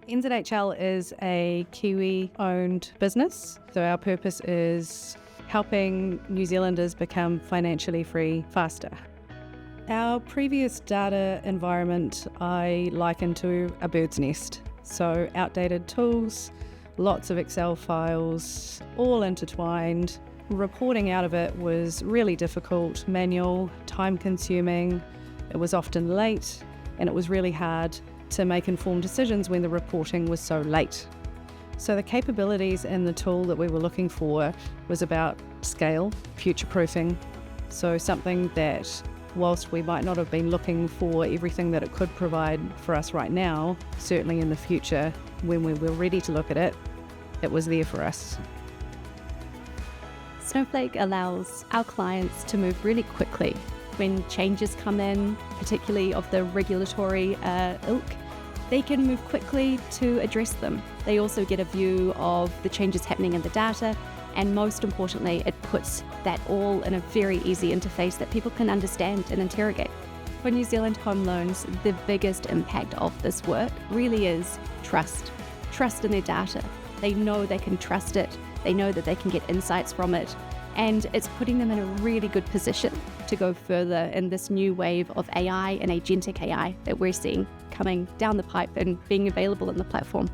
NZHL is a Kiwi-owned business, so our purpose is helping New Zealanders become financially free faster. Our previous data environment I liken to a bird's nest, so outdated tools, lots of Excel files, all intertwined. Reporting out of it was really difficult, manual, time-consuming, it was often late, and it was really hard to make informed decisions when the reporting was so late. So the capabilities in the tool that we were looking for was about scale, future-proofing, so something that, whilst we might not have been looking for everything that it could provide for us right now, certainly in the future, when we were ready to look at it, it was there for us. Snowflake allows our clients to move really quickly when changes come in, particularly of the regulatory ilk. They can move quickly to address them. They also get a view of the changes happening in the data, and most importantly, it puts that all in a very easy interface that people can understand and interrogate. For New Zealand home loans, the biggest impact of this work really is trust. Trust in their data. They know they can trust it. They know that they can get insights from it. And it's putting them in a really good position to go further in this new wave of AI and agentic AI that we're seeing coming down the pipe and being available in the platform.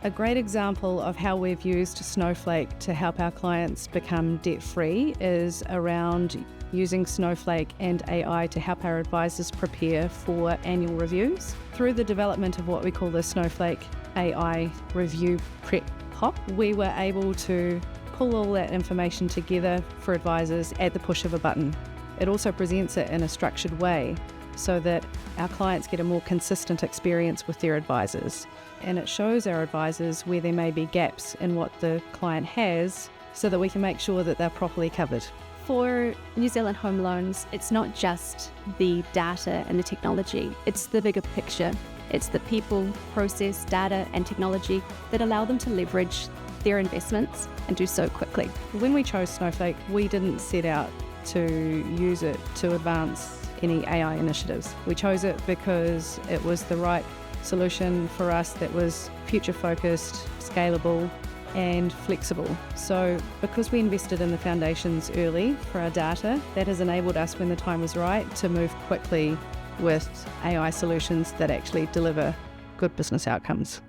A great example of how we've used Snowflake to help our clients become debt-free is around using Snowflake and AI to help our advisors prepare for annual reviews. Through the development of what we call the Snowflake AI Review Prep Hop, we were able to pull all that information together for advisors at the push of a button. It also presents it in a structured way so that our clients get a more consistent experience with their advisors. And it shows our advisors where there may be gaps in what the client has so that we can make sure that they're properly covered. For New Zealand home loans, it's not just the data and the technology, it's the bigger picture. It's the people, process, data and technology that allow them to leverage their investments and do so quickly. When we chose Snowflake, we didn't set out to use it to advance any AI initiatives. We chose it because it was the right solution for us that was future-focused, scalable, and flexible. So because we invested in the foundations early for our data, that has enabled us, when the time was right, to move quickly with AI solutions that actually deliver good business outcomes.